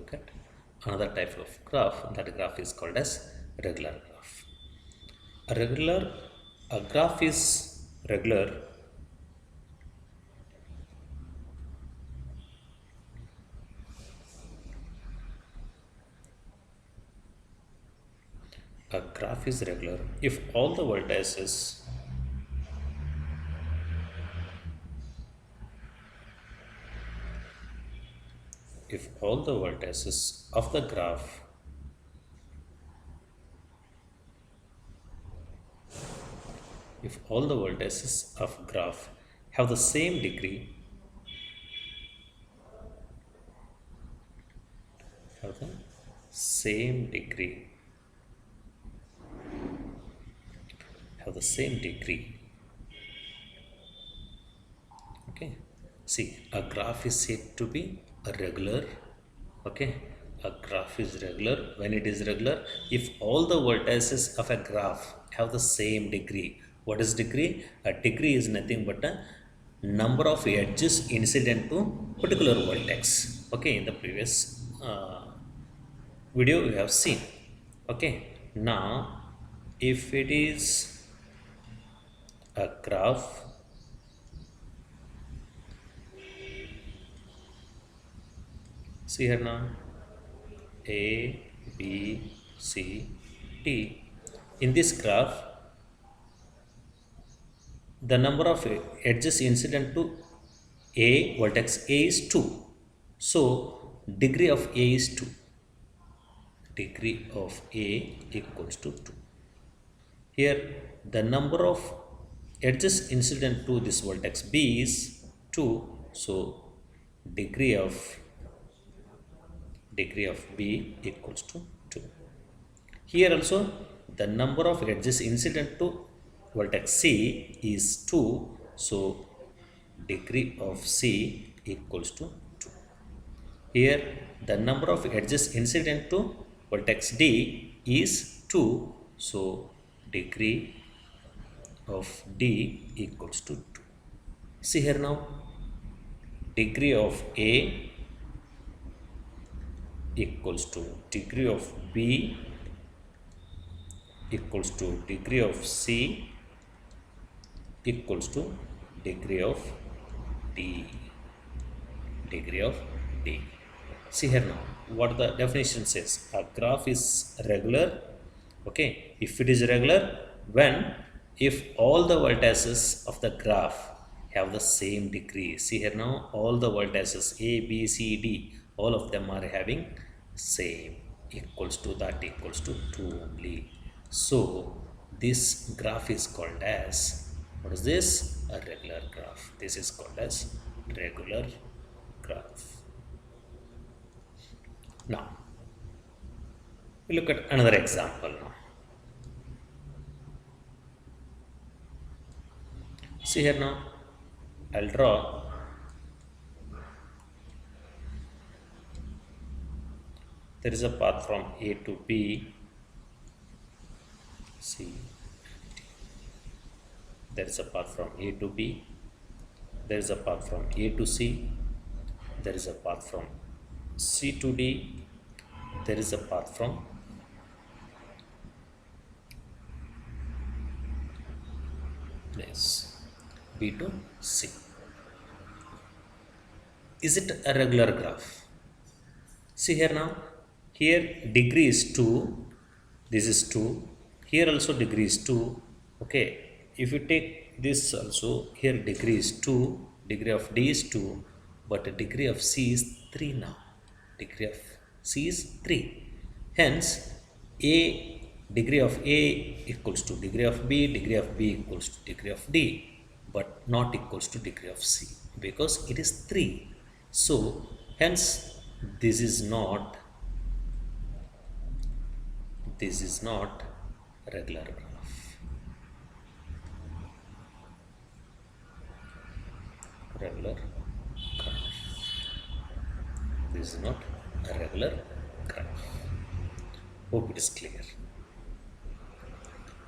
look at another type of graph. That graph is called as regular graph. A graph is regular a graph is regular if all the vertices of the graph if all the vertices of graph have the same degree have the same degree have the same degree. Okay, see, a graph is said to be a regular. Okay, a graph is regular when it is regular if all the vertices of a graph have the same degree. What is degree? A degree is nothing but a number of edges incident to particular vertex. Okay, in the previous video we have seen. Okay, now if it is a graph see here now A, B, C, D. In this graph, the number of edges incident to A, vertex A is 2. So, degree of A is 2. Degree of A equals to 2. Here, the number of edges incident to this vertex B is 2. So, degree of B equals to 2. Here also the number of edges incident to vertex C is 2. So degree of C equals to 2. Here the number of edges incident to vertex D is 2. So degree of D equals to 2. See here now, degree of A equals to degree of B equals to degree of C equals to degree of D. Degree of D. See here now, what the definition says. A graph is regular. Okay, if it is regular when if all the vertices of the graph have the same degree. See here now, all the vertices A, B, C, D, all of them are having same equals to 2 only. So this graph is called as, what is this? A regular graph. This is called as regular graph. Now we look at another example now. See here now, I'll draw there is a path from A to B. See, there is a path from A to B. There is a path from A to C. There is a path from C to D. There is a path from B to C. Is it a regular graph? See here now, here degree is 2, this is 2, here also degree is 2. Okay, if you take this also, here degree is 2, degree of D is 2, but the degree of C is 3 now. Degree of C is 3. Hence, degree of A equals to degree of B equals to degree of D, but not equals to degree of C because it is 3. So, hence this is not regular graph. Regular graph. This is not a regular graph. Hope it is clear.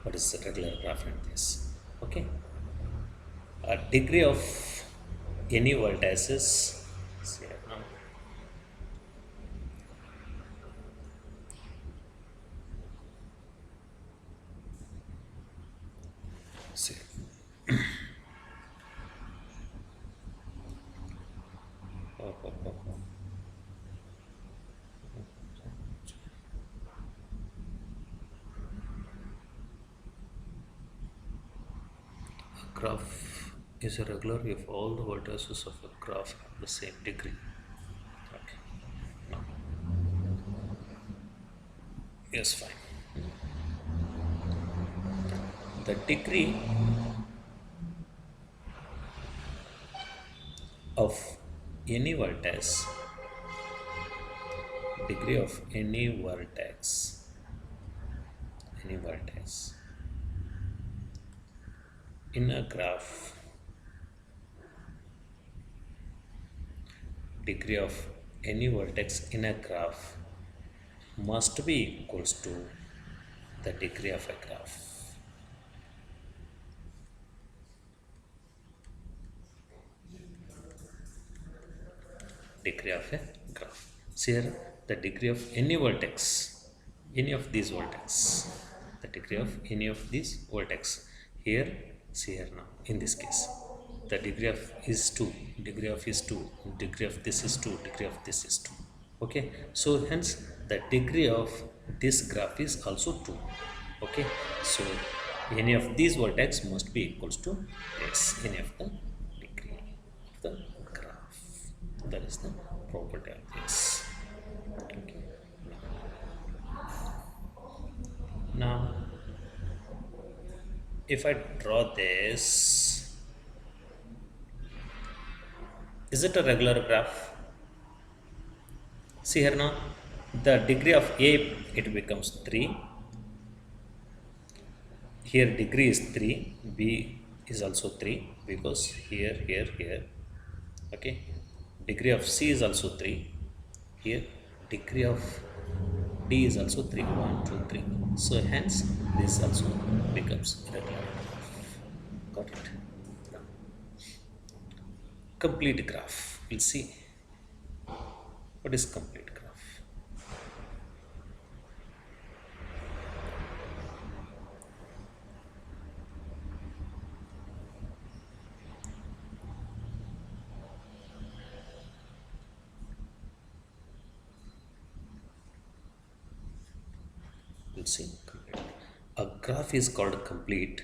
What is the regular graph in this? Okay. A degree of any vertices. A graph is irregular if all the vertices of a graph have the same degree. Okay. Now, yes, fine. The degree of any vertex, degree of any vertex in a graph, degree of any vertex in a graph must be equals to the degree of a graph. Degree of a graph. See here, the degree of any vertex, any of these vertex, the degree of any of these vertex. Here, see here now, in this case, the degree of is 2, degree of is 2, degree of this is 2, degree of this is 2. Okay, so hence the degree of this graph is also 2. Okay, so any of these vertex must be equals to this, any of the degree of the graph. That is the property of this. Okay. Now, if I draw this, is it a regular graph? See here now, the degree of A, it becomes 3. Here degree is 3, B is also 3 because here. Okay. Degree of C is also 3. Here degree of D is also 3. 1, 2, 3. So hence this also becomes regular graph. Got it? Now, complete graph. We'll see what is complete graph. We'll see. Complete. A graph is called complete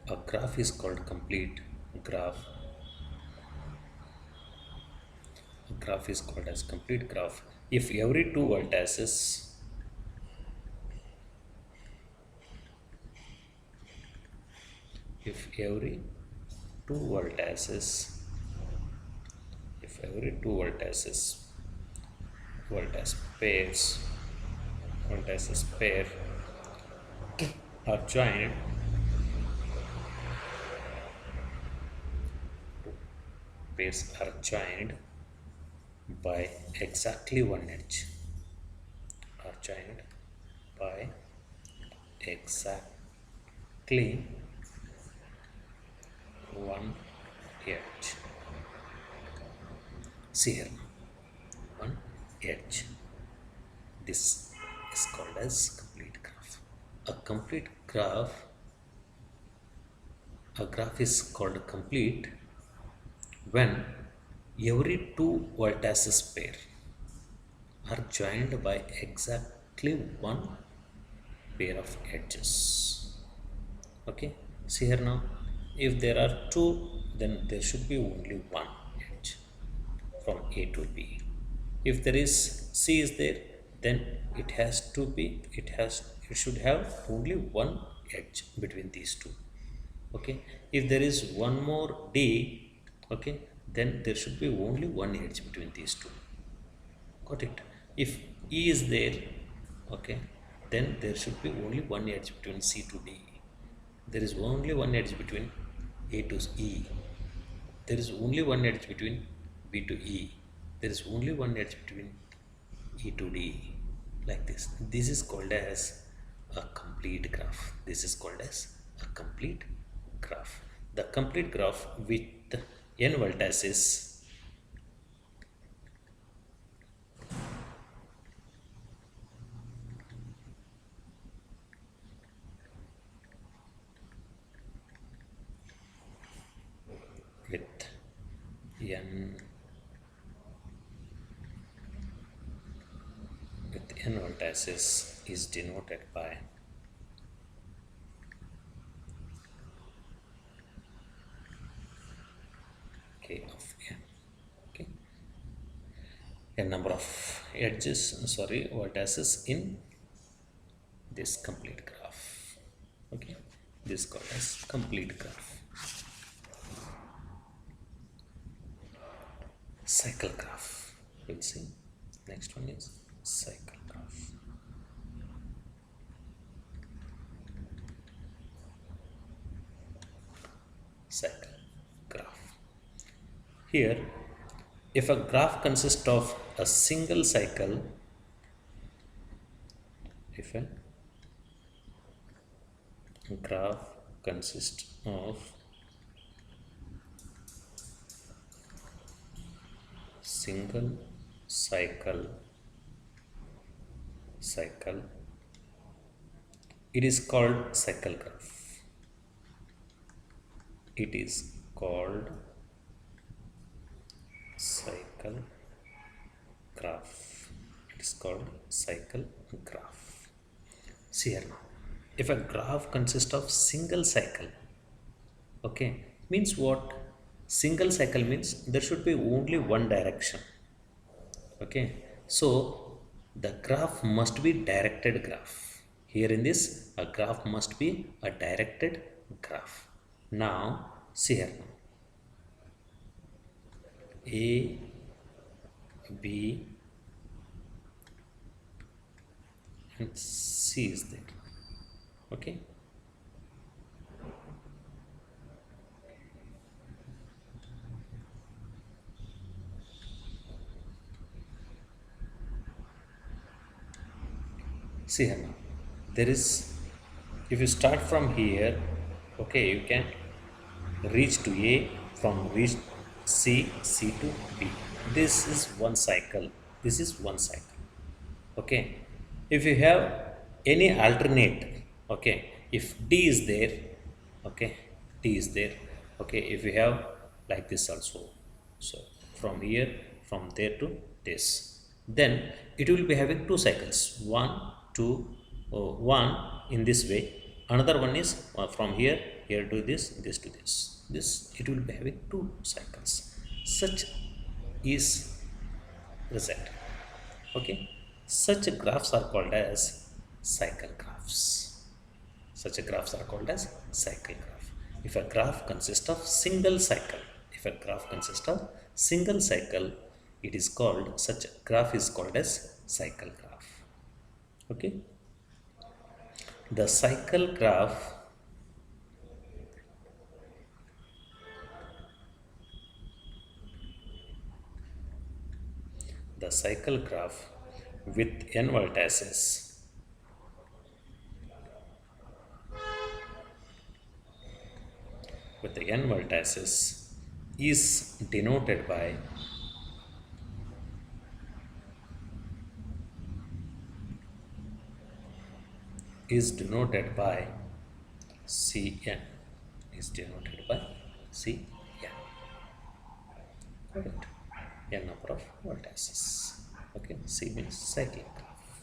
a graph is called complete graph. A graph is called as complete graph if every two vertices if every two vertices if every two vertex pair are joined, pairs are joined by exactly one edge, are joined by exactly one edge. See here, one edge. This is called as complete graph. A complete graph, a graph is called complete when every two vertices pair are joined by exactly one pair of edges. Okay, see here now, if there are two, then there should be only one edge from A to B. If there is C is there, then it should have only one edge between these two. Okay, if there is one more D, okay, then there should be only one edge between these two. Got it? If E is there, okay, then there should be only one edge between C to D. There is only one edge between A to E. There is only one edge between B to E. There is only one edge between E to D. Like this. This is called as a complete graph. This is called as a complete graph. The complete graph with n vertices with n vertices is denoted by k of n. Okay, a number of edges, sorry, vertices in this complete graph. Okay, this is called as complete graph. Cycle graph, we'll see. Next one is cycle graph. Cycle graph. Here, if a graph consists of a single cycle, if a graph consists of single cycle, it is called cycle graph. It is called cycle graph. It is called cycle graph. See here now, if a graph consists of single cycle, okay, means what? Single cycle means there should be only one direction. Okay, so the graph must be directed graph. Here in this, a graph must be a directed graph. Now see here now. A, B and C is there. Okay, see here now, there is, if you start from here, okay, you can reach to A, from reach C, C to B. This is one cycle, this is one cycle. Okay, if you have any alternate, okay, if D is there, okay, D is there, okay, if you have like this also, so from here, from there to this, then it will be having two cycles, one, two, one in this way, another one is from here, here to this, this to this, it will be having two cycles. Such is result. Okay, such graphs are called as cycle graphs. Such graphs are called as cycle graph. If a graph consists of single cycle, if a graph consists of single cycle, it is called, such a graph is called as cycle graph. Okay, the cycle graph with n vertices is denoted by Cn, is denoted by Cn. Correct. N number of vertices. Okay, C means cyclic graph.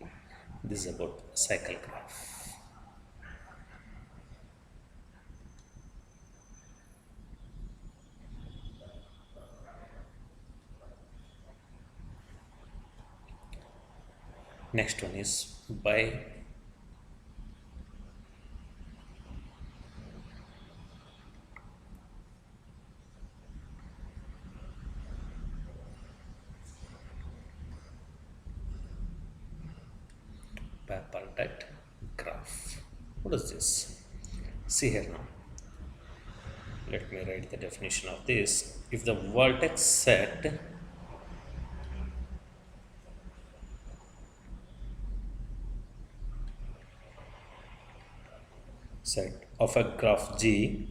Okay. This is about cycle graph. Next one is bipartite graph. What is this? See here now. Let me write the definition of this. If the vertex set of a graph G,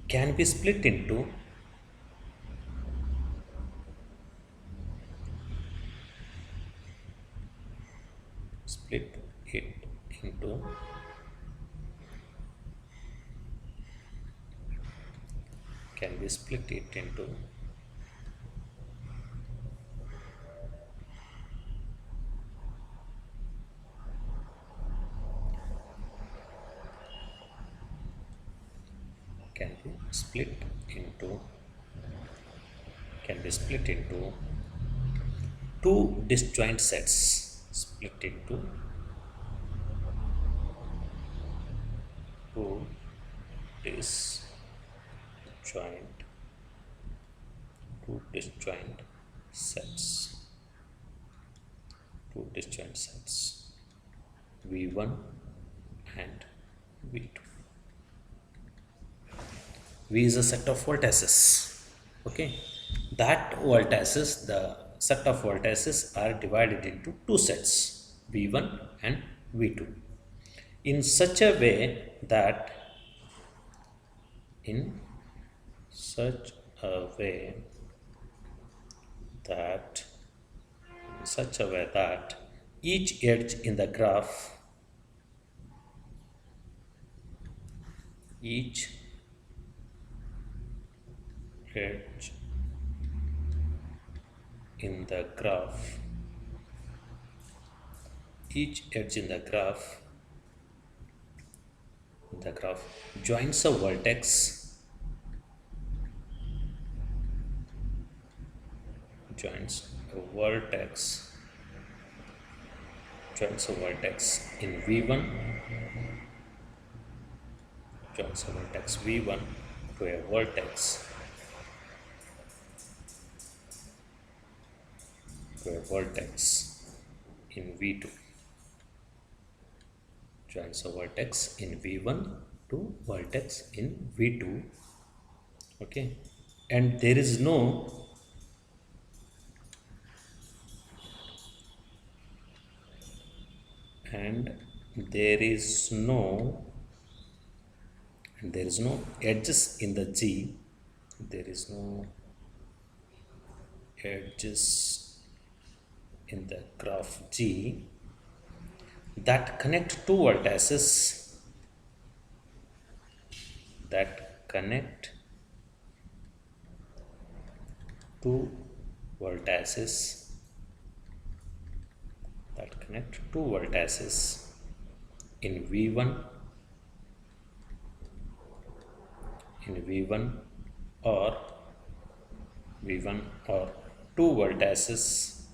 can be split into can be split it into can be split into can be split into two disjoint sets. Split into two disjoint disjoint sets. Two disjoint sets V1 and V2. V is a set of vertices. Okay, that vertices, the set of vertices are divided into two sets V1 and V2 in such a way that in such a way that such a way that each edge in the graph each edge in the graph each edge in the graph joins a vertex joins a vertex in V1 joins a vertex V1 to a vertex in V2 joins a vertex in V1 to vertex in V2. Okay, and there is no edges in the G. There is no edges in the graph G that connect two vertices that connect two vertices in V1 or two vertices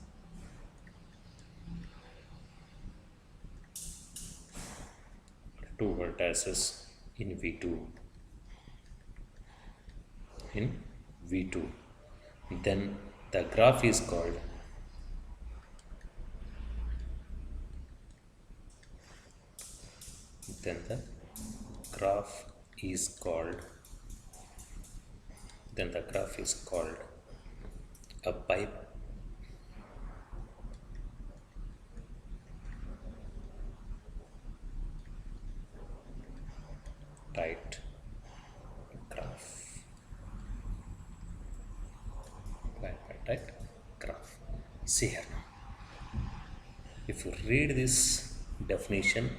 in V2 then the graph is called then the graph is called a bipartite graph. Bipartite graph. See here now. If you read this definition,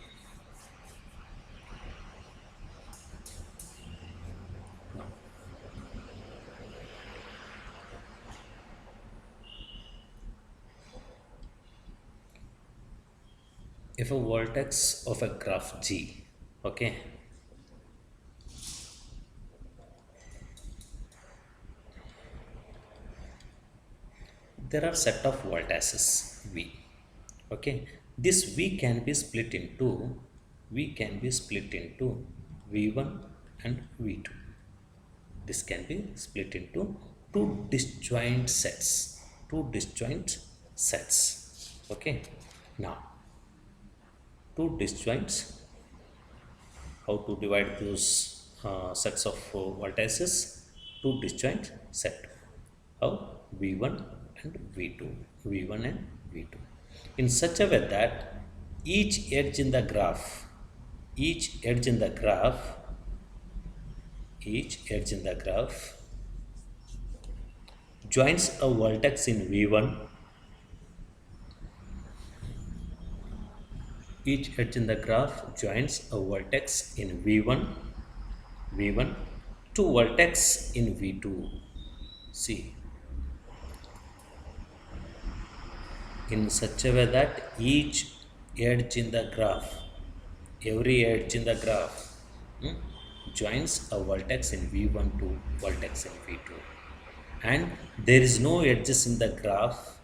if a vertex of a graph G, okay, there are set of vertices V. Okay, this V can be split into V1 and V2. This can be split into two disjoint sets. Okay, now two disjoints. How to divide those sets of vertices? Two disjoint set. How? V1 and V2 in such a way that each edge in the graph joins a vertex in V1. Each edge in the graph joins a vertex in V1 two vertex in V2. See, in such a way that each edge in the graph, every edge in the graph, hmm, joins a vertex in V1 to vertex in V2. And there is no edges in the graph,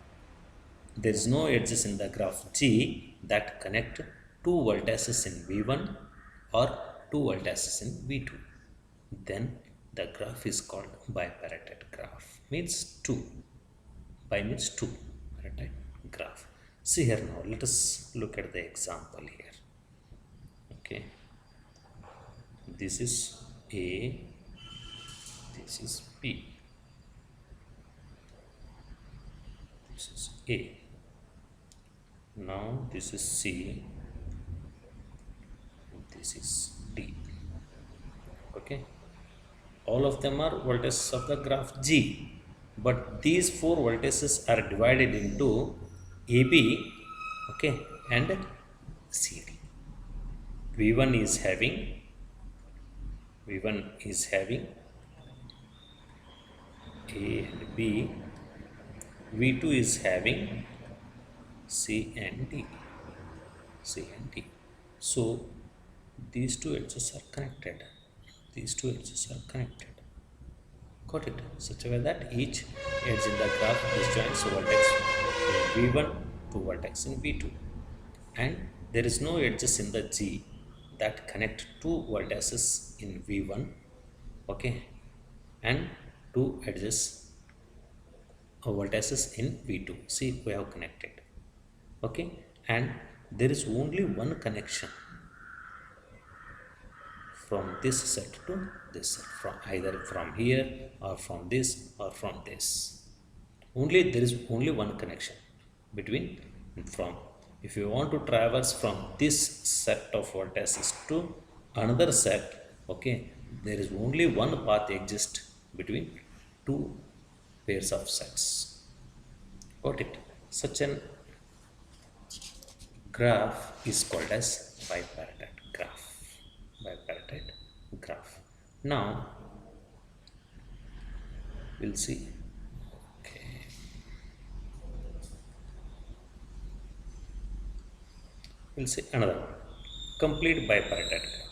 there is no edges in the graph G that connect two vertices in V1 or two vertices in V2. Then the graph is called bipartite graph. Means two. Bi means two. Partite graph. See here now. Let us look at the example here. Okay. This is A. This is B. This is A. Now this is C. This is D. Okay. All of them are vertices of the graph G, but these four vertices are divided into AB, okay, and CD. V1 is having A and B. V2 is having C and D. So these two edges are connected. Got it? Such a way that each edge in the graph is joined so vertex in V1 to vertex in V2. And there is no edges in the G that connect two vertices in V1, okay, and two edges or vertices in V2. See, we have connected, okay, and there is only one connection from this set to this set, from either from here or from this or from this. Only there is only one connection between from. If you want to traverse from this set of vertices to another set, okay, there is only one path exist between two pairs of sets. Got it? Such an graph is called as bipartite graph. Bipartite graph. Now we'll see. Okay. We'll see another one. Complete bipartite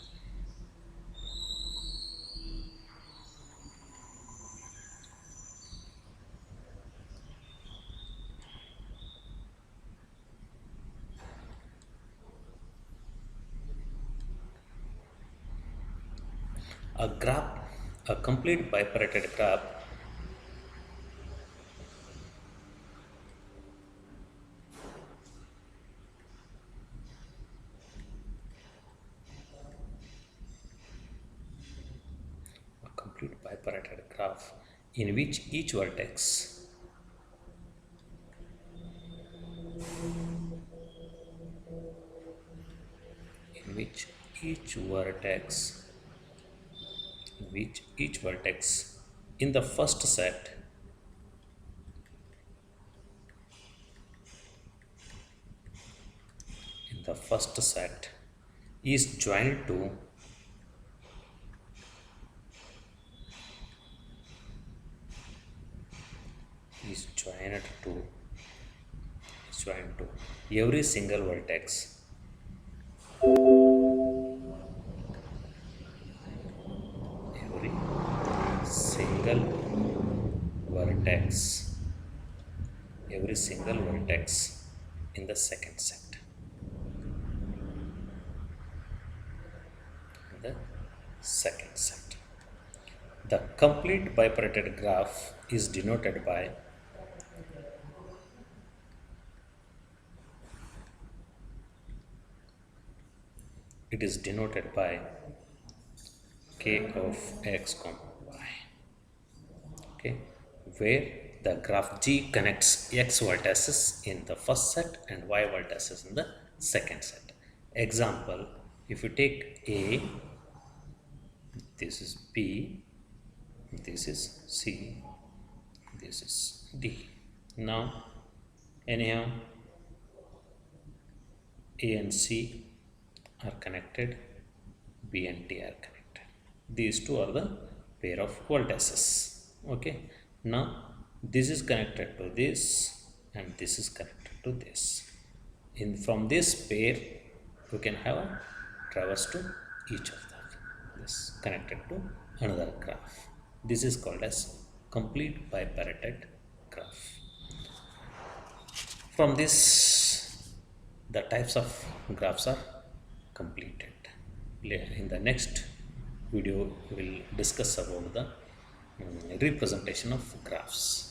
graph. A complete bipartite graph in which each vertex in the first set is joined to every single vertex every single vertex in the second set. The complete bipartite graph is denoted by k of x comma y, okay, where the graph G connects x vertices in the first set and y vertices in the second set. Example, if you take A, this is B, this is C, this is D. Now, anyhow, A and C are connected, B and D are connected. These two are the pair of vertices. Okay, now this is connected to this and this is connected to this. In from this pair you can have a traverse to each of them, this connected to another graph. This is called as complete bipartite graph. From this the types of graphs are completed. In the next video we will discuss about the representation of graphs.